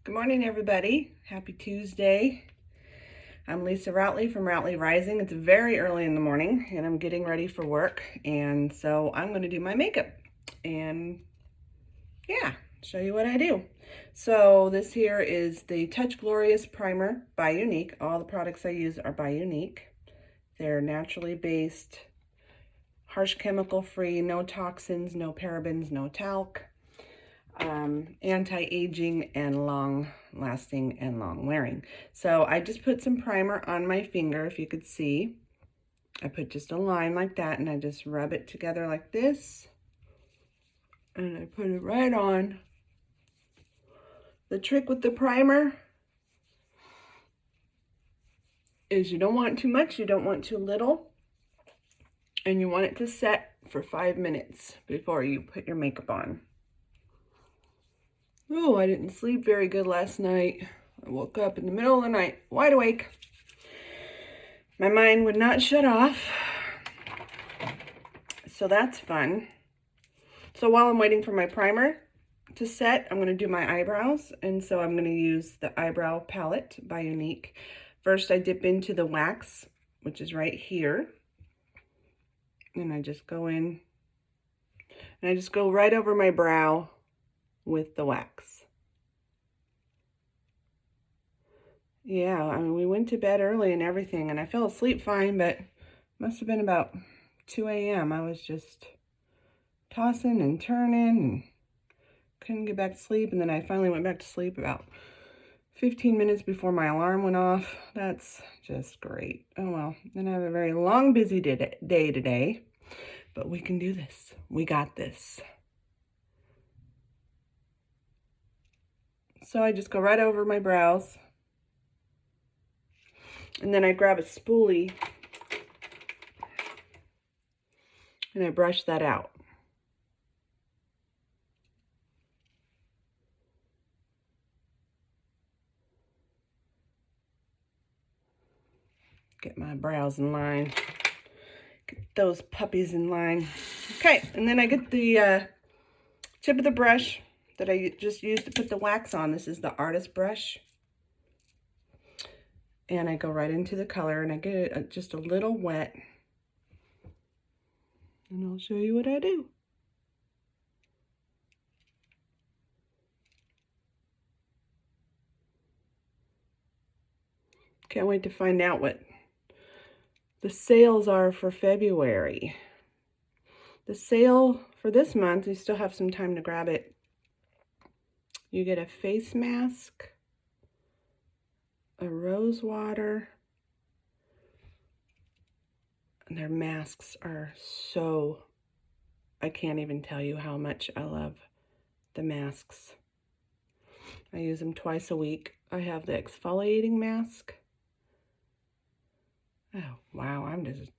Good morning, everybody. Happy Tuesday. I'm Lisa Routley from Routley Rising. It's very early in the morning and I'm getting ready for work. And so I'm going to do my makeup and yeah, show you what I do. So this here is the Touch Glorious Primer by Younique. All the products I use are by Younique. They're naturally based, harsh chemical free, no toxins, no parabens, no talc. Anti-aging and long lasting and long wearing. So I just put some primer on my finger, if you could see. I put just a line like that and I just rub it together like this and I put it right on. The trick with the primer is you don't want too much, you don't want too little, and you want it to set for 5 minutes before you put your makeup on. Oh, I didn't sleep very good last night. I woke up in the middle of the night, wide awake. My mind would not shut off. So that's fun. So while I'm waiting for my primer to set, I'm going to do my eyebrows. And so I'm going to use the eyebrow palette by Younique. First, I dip into the wax, which is right here. And I just go in. And I just go right over my brow with the wax. Yeah, I mean, we went to bed early and everything, and I fell asleep fine, but it must have been about 2 a.m. I was just tossing and turning and couldn't get back to sleep. And then I finally went back to sleep about 15 minutes before my alarm went off. That's just great. Oh well, then I have a very long, busy day today, but we can do this. We got this. So I just go right over my brows. And then I grab a spoolie and I brush that out. Get my brows in line. Get those puppies in line. Okay, and then I get the tip of the brush that I just used to put the wax on. This is the artist brush. And I go right into the color and I get it just a little wet. And I'll show you what I do. Can't wait to find out what the sales are for February. The sale for this month, you still have some time to grab it. You get a face mask, a rose water, and their masks are so, I can't even tell you how much I love the masks. I use them twice a week. I have the exfoliating mask. Oh, wow, I'm just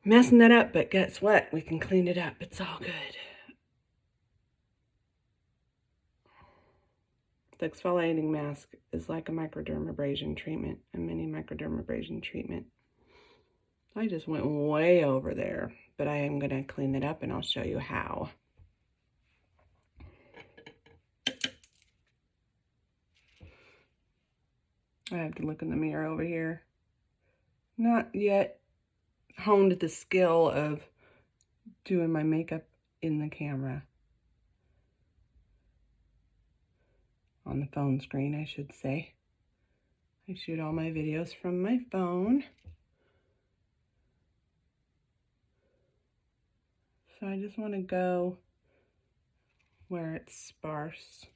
messing that up, but guess what? We can clean it up. It's all good. The exfoliating mask is like a microdermabrasion treatment, a mini microdermabrasion treatment. I just went way over there, but I am going to clean it up and I'll show you how. I have to look in the mirror over here. Not yet honed the skill of doing my makeup in the camera. On the phone screen, I should say. I shoot all my videos from my phone. So I just want to go where it's sparse.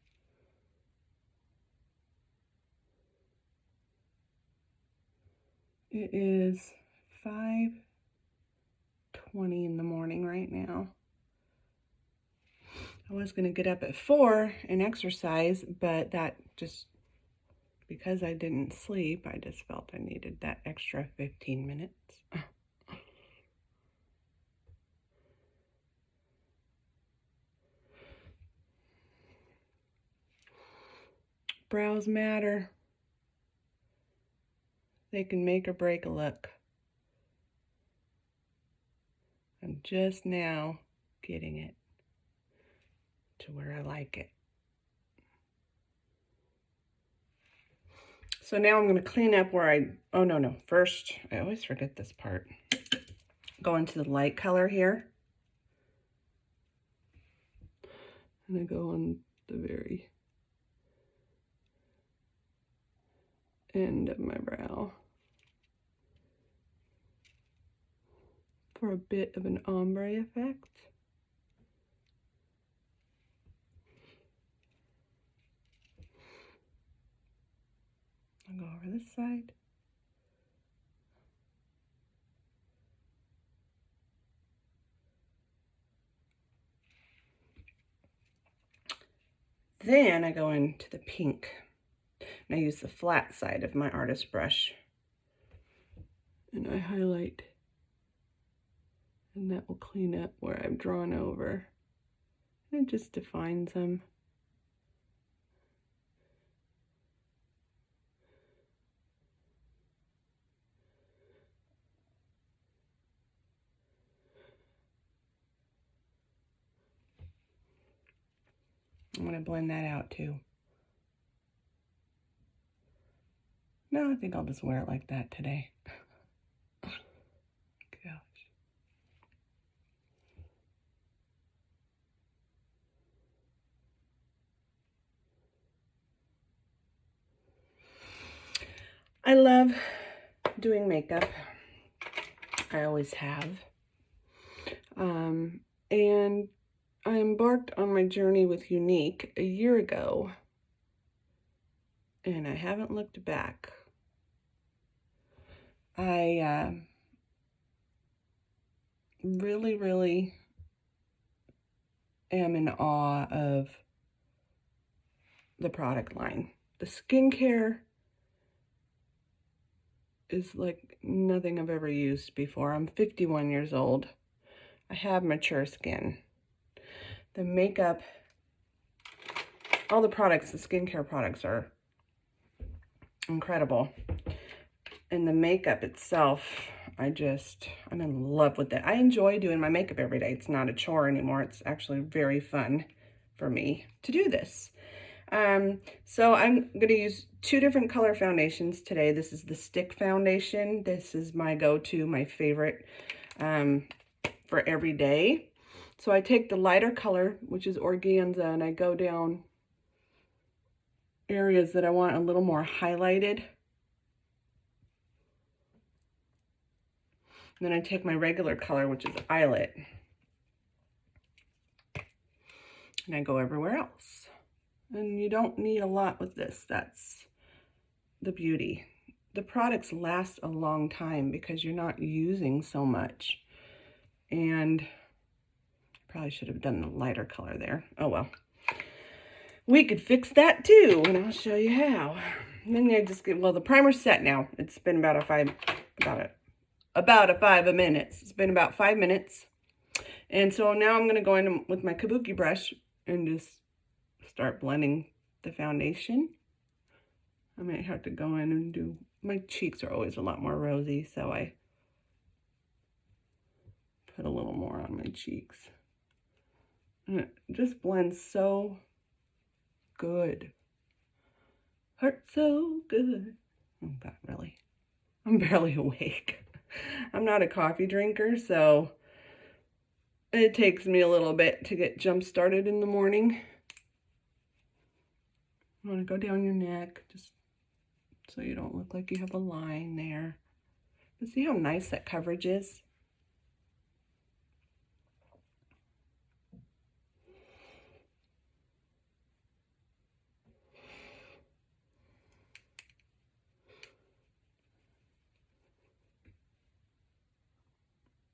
It is 5:20 in the morning right now. I was going to get up at 4 and exercise, but that just, because I didn't sleep, I just felt I needed that extra 15 minutes. Brows matter. They can make or break a look. I'm just now getting it to where I like it. So now I'm going to clean up where oh no, first, I always forget this part. Go into the light color here. And I go on the very end of my brow for a bit of an ombre effect. I'll go over this side. Then I go into the pink. And I use the flat side of my artist brush. And I highlight. And that will clean up where I've drawn over. And it just defines them. I'm going to blend that out too. No, I think I'll just wear it like that today. Gosh. I love doing makeup. I always have. And I embarked on my journey with Younique a year ago, and I haven't looked back. I really am in awe of the product line. The skincare is like nothing I've ever used before. I'm 51 years old. I have mature skin. The makeup, all the products, the skincare products are incredible. And the makeup itself, I'm in love with it. I enjoy doing my makeup every day. It's not a chore anymore. It's actually very fun for me to do this. So I'm going to use two different color foundations today. This is the stick foundation. This is my go-to, my favorite for every day. So I take the lighter color, which is organza, and I go down areas that I want a little more highlighted. And then I take my regular color, which is eyelet, and I go everywhere else. And you don't need a lot with this. That's the beauty. The products last a long time because you're not using so much. And probably should have done the lighter color there. Oh well. We could fix that too, and I'll show you how. And then I just get, well, the primer's set now. It's been about 5 minutes. It's been about 5 minutes. And so now I'm going to go in with my kabuki brush and just start blending the foundation. I might have to go in and do, my cheeks are always a lot more rosy, so I put a little more on my cheeks. And it just blends so good. Hurts so good. Oh God, really? I'm barely awake. I'm not a coffee drinker, so it takes me a little bit to get jump started in the morning. You want to go down your neck, just so you don't look like you have a line there. But see how nice that coverage is?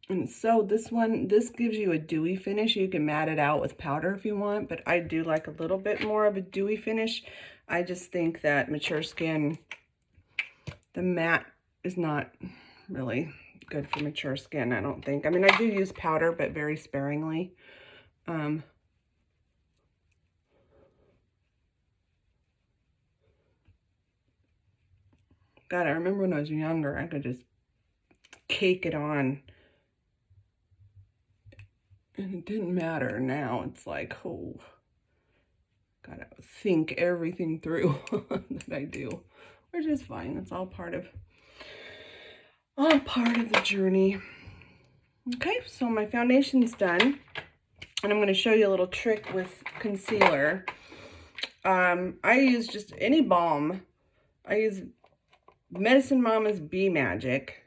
And so this gives you a dewy finish. You can matte it out with powder if you want, but I do like a little bit more of a dewy finish. I just think that mature skin, the matte is not really good for mature skin, I don't think. I mean, I do use powder, but very sparingly. God, I remember when I was younger, I could just cake it on. And it didn't matter. Now it's like, oh, gotta think everything through that I do. which is fine. It's all part of the journey. Okay, so my foundation's done, and I'm going to show you a little trick with concealer. I use just any balm. I use Medicine Mama's Bee Magic.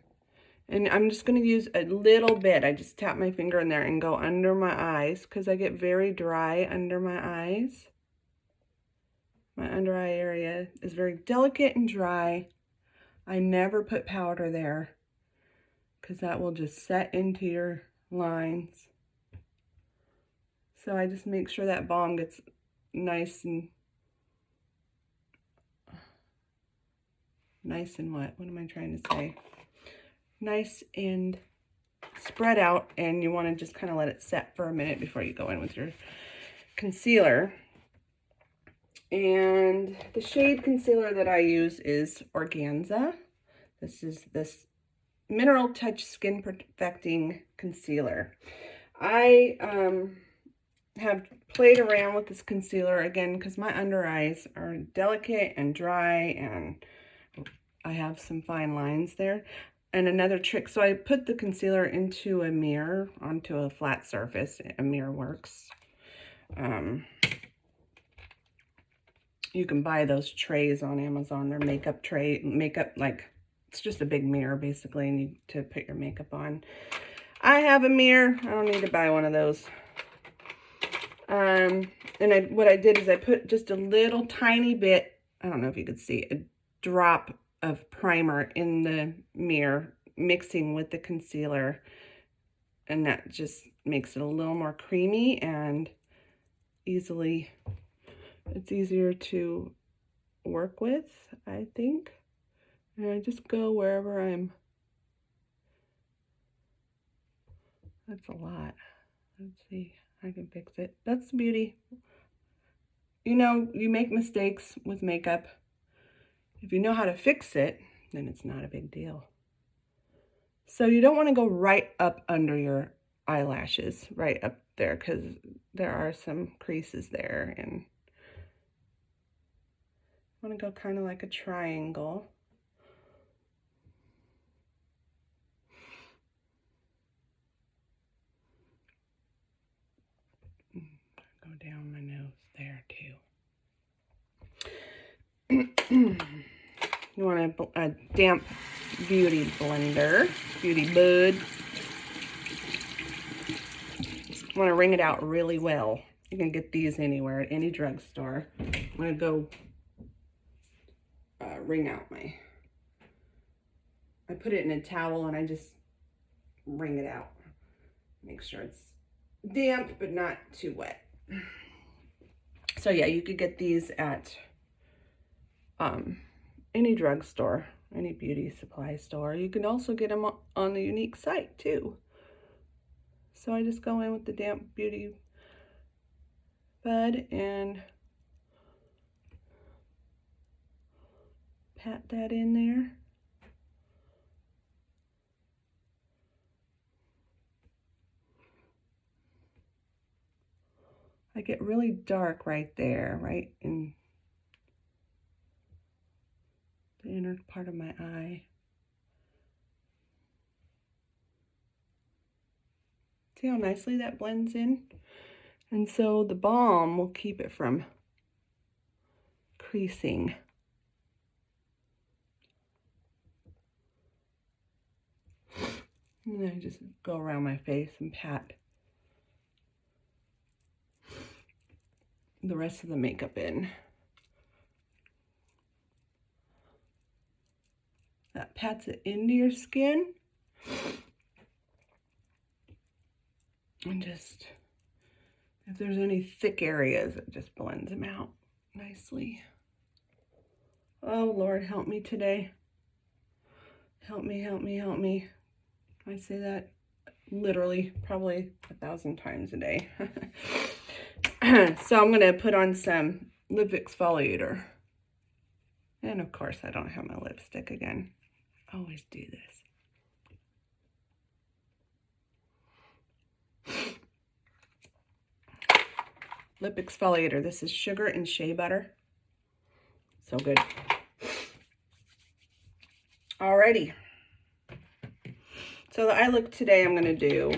And I'm just going to use a little bit. I just tap my finger in there and go under my eyes because I get very dry under my eyes. My under eye area is very delicate and dry. I never put powder there because that will just set into your lines. So I just make sure that balm gets nice and what? What am I trying to say? Nice and spread out, and you want to just kind of let it set for a minute before you go in with your concealer. And the shade concealer that I use is Organza. This is this Mineral Touch Skin Perfecting Concealer. I have played around with this concealer again because my under eyes are delicate and dry, and I have some fine lines there. And another trick, so I put the concealer into a mirror, onto a flat surface. A mirror works. You can buy those trays on Amazon. They're makeup tray, like, it's just a big mirror basically, and you to put your makeup on. I have a mirror. I don't need to buy one of those. And what I did is I put just a little tiny bit, I don't know if you could see, a drop of primer in the mirror mixing with the concealer, and that just makes it a little more creamy and it's easier to work with, I think. And I just go wherever that's a lot. Let's see, I can fix it. That's the beauty. You know, you make mistakes with makeup. If you know how to fix it, then it's not a big deal. So you don't want to go right up under your eyelashes, right up there, because there are some creases there, and I want to go kind of like a triangle. Go down my nose there too. You want a damp beauty blender, beauty bud. You want to wring it out really well. You can get these anywhere, at any drugstore. I'm going to go wring out I put it in a towel and I just wring it out. Make sure it's damp but not too wet. So yeah, you could get these at any drugstore, any beauty supply store. You can also get them on the Younique site too. So I just go in with the damp beauty bud and pat that in there. I get really dark right there, right in the inner part of my eye. See how nicely that blends in? And so the balm will keep it from creasing. And then I just go around my face and pat the rest of the makeup in. That pats it into your skin. And just, if there's any thick areas, it just blends them out nicely. Oh, Lord, help me today. Help me, help me, help me. I say that literally probably 1,000 times a day. So I'm going to put on some lip exfoliator. And of course, I don't have my lipstick again. I always do this. Lip exfoliator. This is sugar and shea butter. So good. Alrighty. So the eye look today I'm going to do,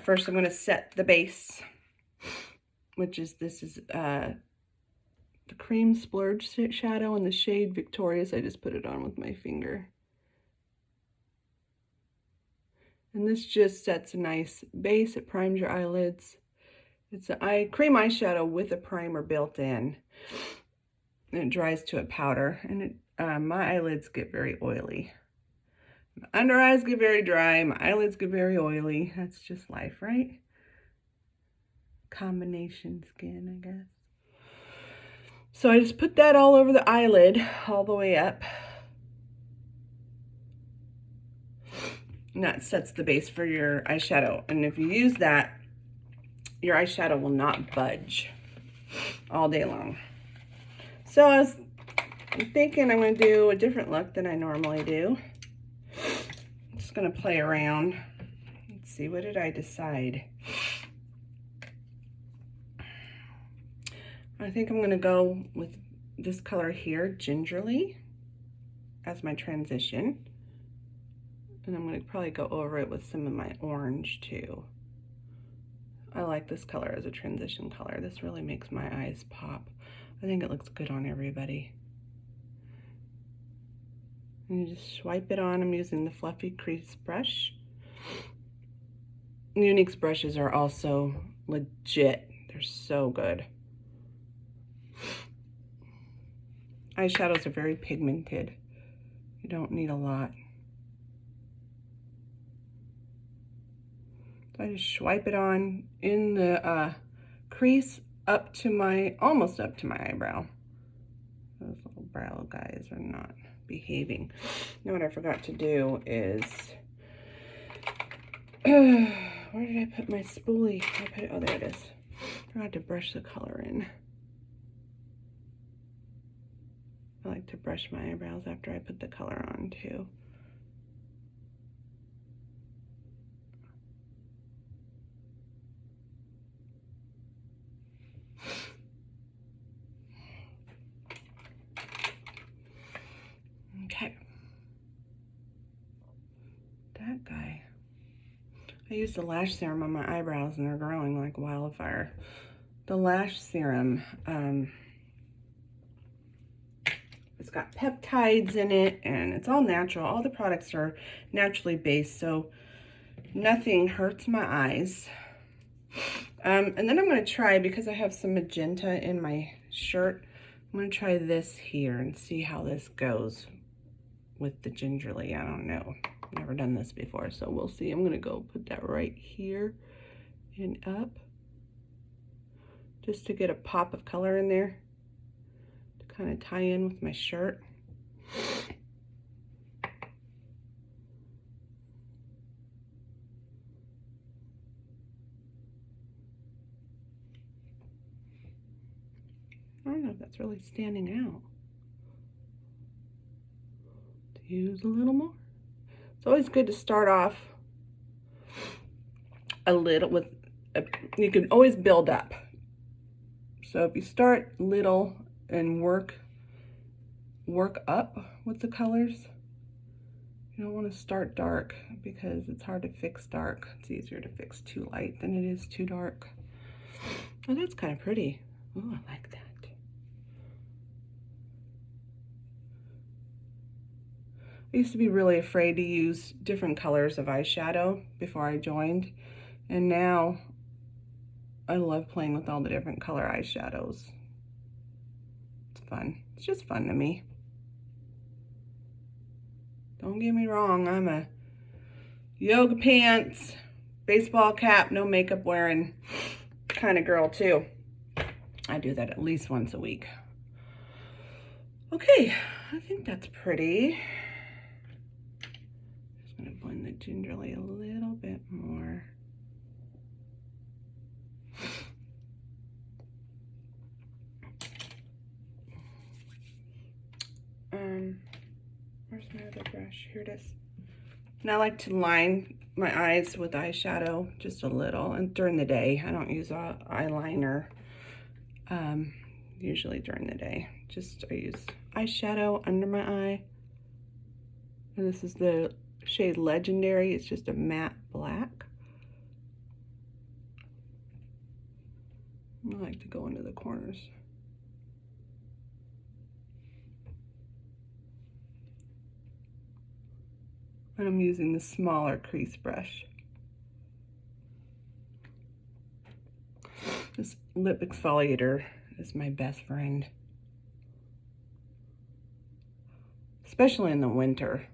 first I'm going to set the base, which is, this is the cream splurge shadow in the shade Victorious. I just put it on with my finger. And this just sets a nice base. It primes your eyelids. It's a cream eyeshadow with a primer built in. And it dries to a powder. And my eyelids get very oily. My under eyes get very dry. My eyelids get very oily. That's just life, right? Combination skin, I guess. So I just put that all over the eyelid, all the way up. And that sets the base for your eyeshadow. And if you use that, your eyeshadow will not budge all day long. So I was thinking I'm going to do a different look than I normally do. I'm just going to play around. Let's see, what did I decide? I think I'm going to go with this color here, Gingerly, as my transition. And I'm going to probably go over it with some of my orange too. I like this color as a transition color. This really makes my eyes pop. I think it looks good on everybody. And you just swipe it on. I'm using the fluffy crease brush. Younique's brushes are also legit. They're so good. Eyeshadows are very pigmented. You don't need a lot. So I just swipe it on in the crease up to my, almost up to my eyebrow. Those little brow guys are not behaving. Now what I forgot to do is, where did I put my spoolie? I put it, oh, there it is. I forgot to brush the color in. I like to brush my eyebrows after I put the color on too. Okay. That guy. I used the lash serum on my eyebrows and they're growing like wildfire. The lash serum, it's got peptides in it and it's all natural. All the products are naturally based, so nothing hurts my eyes. And then I'm going to try, because I have some magenta in my shirt, I'm going to try this here and see how this goes with the Gingerly. I don't know. Never done this before, so we'll see. I'm going to go put that right here and up, just to get a pop of color in there to kind of tie in with my shirt. I don't know if that's really standing out. To use a little more. It's always good to start off a little with, you can always build up. So if you start little and work up with the colors, you don't want to start dark because it's hard to fix dark. It's easier to fix too light than it is too dark. Oh, that's kind of pretty. Oh, I like that. I used to be really afraid to use different colors of eyeshadow before I joined, and now I love playing with all the different color eyeshadows. It's fun. It's just fun to me. Don't get me wrong, I'm a yoga pants, baseball cap, no makeup wearing kind of girl too. I do that at least once a week. Okay, I think that's pretty. Just gonna blend the Gingerly a little bit more. Where's my other brush? Here it is. And I like to line my eyes with eyeshadow just a little, and during the day. I don't use eyeliner usually during the day. I use eyeshadow under my eye And this is the shade Legendary. It's just a matte black. I like to go into the corners. And I'm using the smaller crease brush. This lip exfoliator is my best friend, especially in the winter.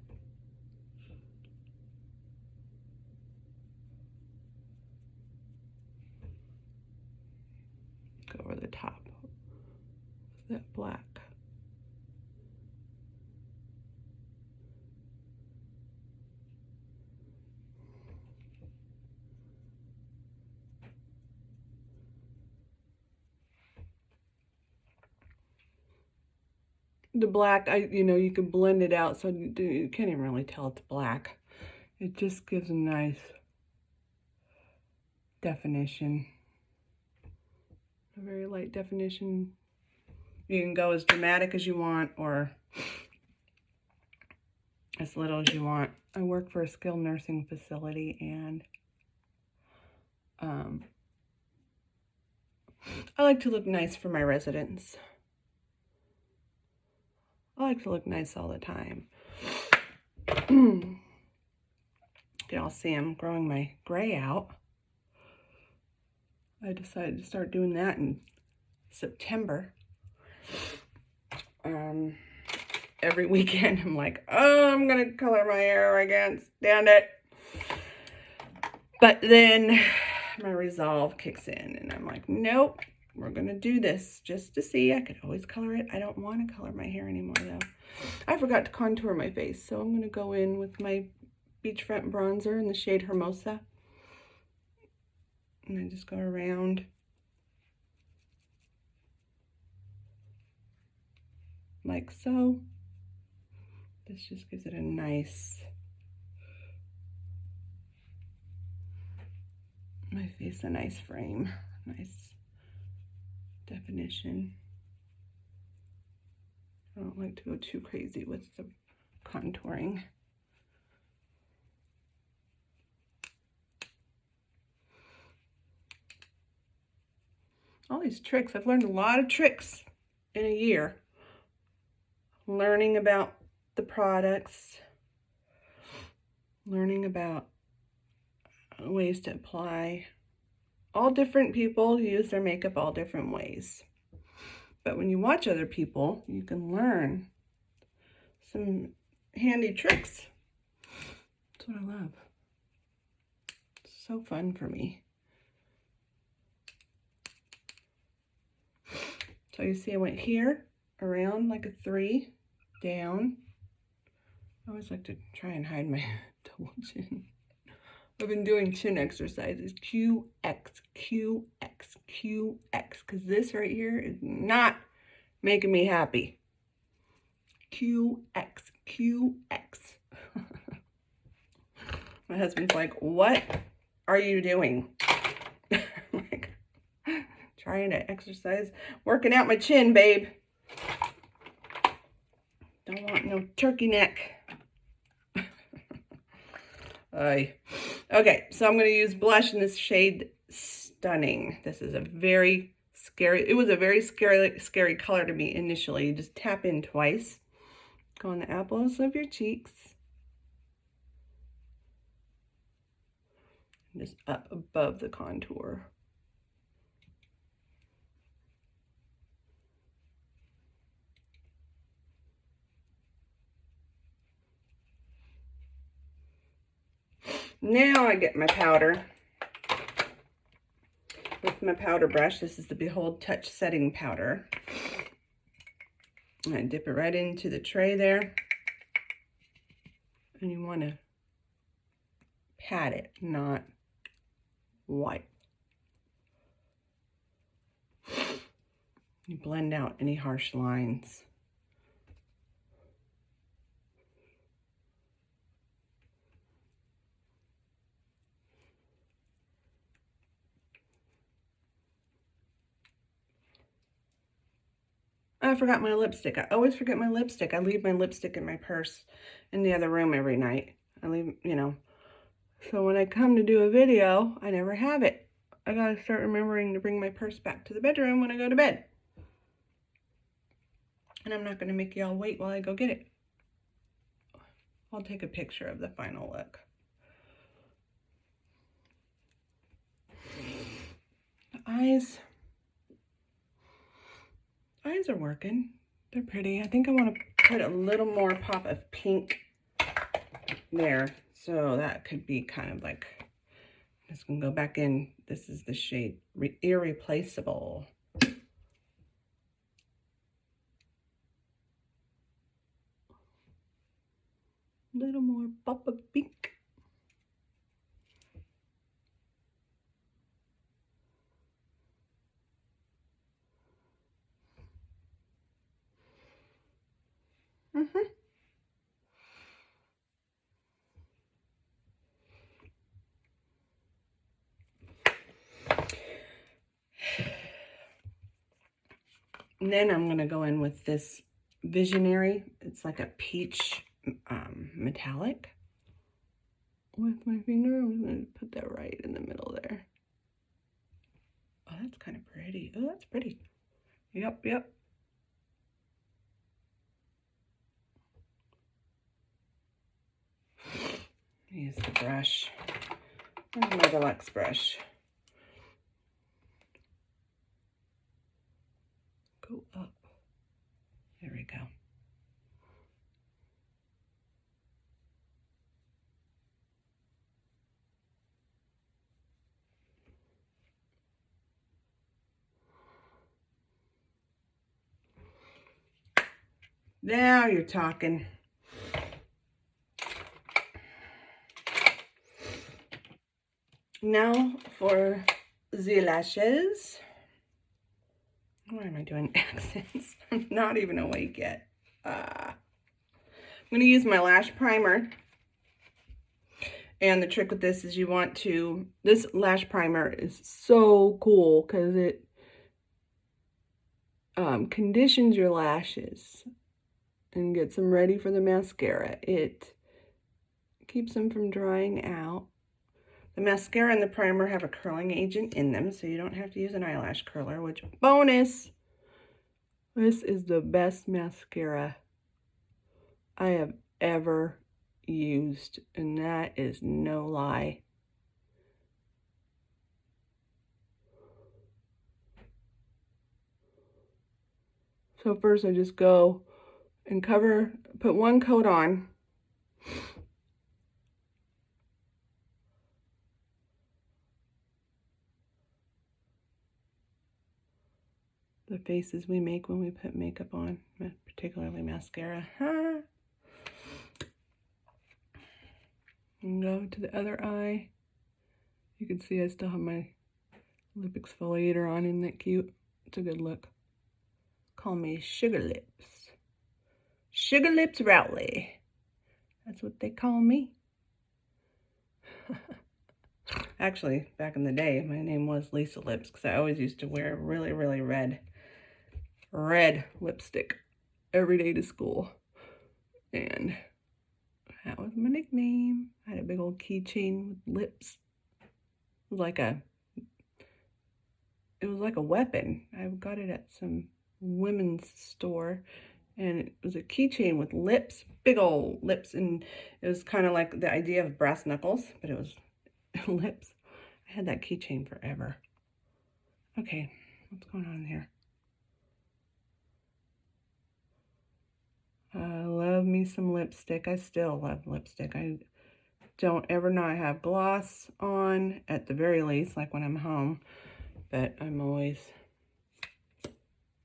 Go over the top with that black. The black, you know, you can blend it out so you can't even really tell it's black. It just gives a nice definition. A very light definition. You can go as dramatic as you want or as little as you want. I work for a skilled nursing facility, and I like to look nice for my residents. I like to look nice all the time. You can all see I'm growing my gray out. I decided to start doing that in September. Every weekend I'm like, oh, I'm gonna color my hair. I can't stand it. But then my resolve kicks in and I'm like, nope, we're gonna do this just to see. I could always color it. I don't want to color my hair anymore though. I forgot to contour my face, so I'm gonna go in with my beachfront bronzer in the shade Hermosa. And I just go around like so. This just gives it a nice, my face a nice frame, nice definition. I don't like to go too crazy with the contouring. All these tricks, I've learned a lot of tricks in a year. Learning about the products, learning about ways to apply. All different people use their makeup all different ways. But when you watch other people, you can learn some handy tricks. That's what I love. It's so fun for me. So you see I went here, around like a 3, down. I always like to try and hide my double chin. I've been doing chin exercises, QX, QX, QX, because this right here is not making me happy. QX, QX. My husband's like, what are you doing? Like, trying to exercise, working out my chin, babe. Don't want no turkey neck. Okay, so I'm going to use blush in this shade Stunning. This is a very scary, it was a very scary color to me initially. You just tap in twice. Go on the apples of your cheeks. And just up above the contour. Now I get my powder. With my powder brush, this is the Behold Touch Setting Powder. And I dip it right into the tray there. And you want to pat it, not wipe. You blend out any harsh lines. I forgot my lipstick. I always forget my lipstick. I leave my lipstick in my purse in the other room every night. I leave, you know. So when I come to do a video, I never have it. I gotta start remembering to bring my purse back to the bedroom when I go to bed. And I'm not gonna make y'all wait while I go get it. I'll take a picture of the final look. The eyes are working. They're pretty. I think I want to put a little more pop of pink there. So that could be kind of like, I'm just going to go back in. This is the shade Irreplaceable. A little more pop of pink. And then I'm going to go in with this Visionary. It's like a peach metallic. With my finger, I'm going to put that right in the middle there. Oh, that's kind of pretty. Oh, that's pretty. Yep, yep. Use the brush. Where's my deluxe brush? Go up. There we go. Now you're talking. Now for the lashes. Why am I doing accents? I'm not even awake yet. I'm going to use my lash primer. And the trick with this is you want to, this lash primer is so cool because it conditions your lashes and gets them ready for the mascara. It keeps them from drying out. The mascara and the primer have a curling agent in them, so you don't have to use an eyelash curler, which, bonus! This is the best mascara I have ever used, and that is no lie. So first I just go and put one coat on. The faces we make when we put makeup on, particularly mascara. And go to the other eye. You can see I still have my lip exfoliator on. Isn't that cute? It's a good look. Call me Sugar Lips. Sugar Lips Routley. That's what they call me. Actually, back in the day, my name was Lisa Lips because I always used to wear really, really red lipstick every day to school. And that was my nickname. I had a big old keychain with lips. It was like a weapon. I got it at some women's store, and it was a keychain with lips, big old lips, and it was kind of like the idea of brass knuckles, but it was lips. I had that keychain forever. Okay, what's going on here? I love me some lipstick. I still love lipstick. I don't ever not have gloss on, at the very least, like when I'm home, but I'm always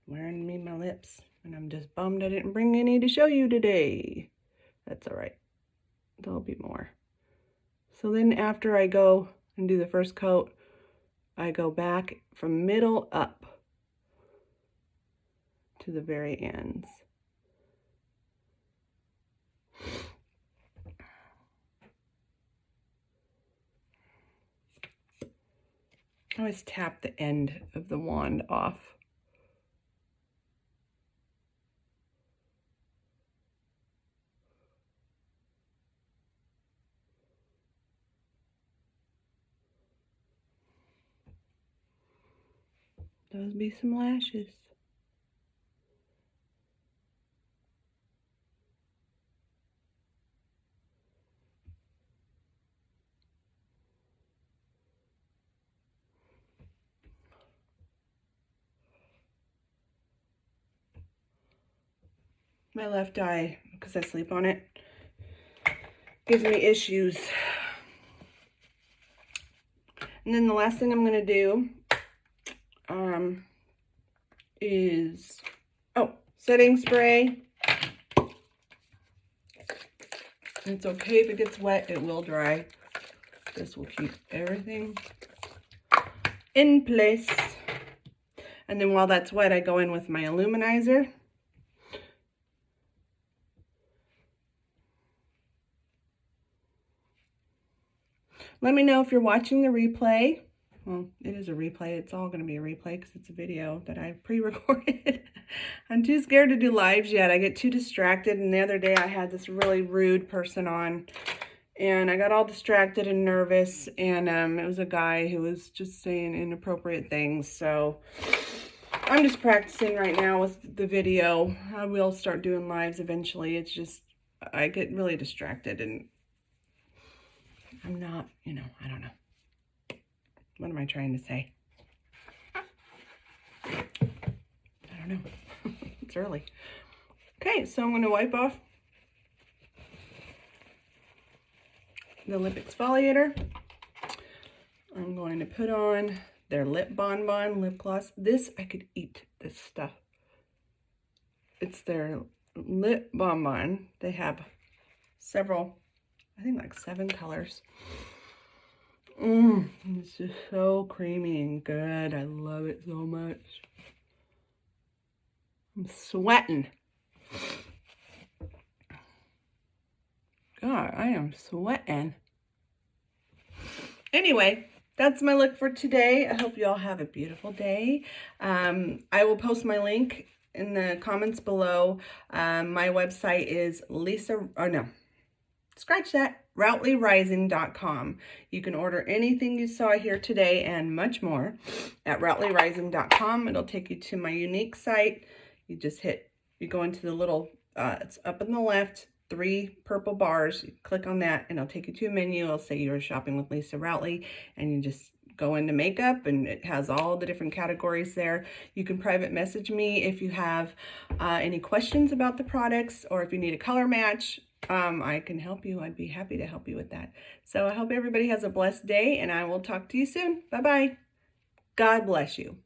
wearing me my lips, and I'm just bummed I didn't bring any to show you today. That's all right. There'll be more. So then after I go and do the first coat, I go back from middle up to the very ends. I always tap the end of the wand off. Those be some lashes. My left eye, because I sleep on it, gives me issues. And then the last thing I'm going to do is, setting spray. It's okay if it gets wet, it will dry. This will keep everything in place. And then while that's wet, I go in with my illuminator. Let me know if you're watching the replay. Well, it is a replay. It's all going to be a replay because it's a video that I pre-recorded. I'm too scared to do lives yet. I get too distracted. And the other day I had this really rude person on. And I got all distracted and nervous. And it was a guy who was just saying inappropriate things. So I'm just practicing right now with the video. I will start doing lives eventually. It's just, I get really distracted and I'm not, I don't know. What am I trying to say? I don't know. It's early. Okay, so I'm going to wipe off the lip exfoliator. I'm going to put on their Lip Bonbon lip gloss. This, I could eat this stuff. It's their Lip Bonbon. They have several, I think like 7 colors. It's just so creamy and good. I love it so much. I'm sweating. God, I am sweating. Anyway, that's my look for today. I hope you all have a beautiful day. I will post my link in the comments below. My website is Routleyrising.com. You can order anything you saw here today and much more at Routleyrising.com. It'll take you to my Younique site. You go into the little, it's up in the left, 3 purple bars. You click on that and it'll take you to a menu. It'll say you're shopping with Lisa Routley, and you just go into makeup and it has all the different categories there. You can private message me if you have any questions about the products, or if you need a color match. I can help you. I'd be happy to help you with that. So I hope everybody has a blessed day, and I will talk to you soon. Bye-bye. God bless you.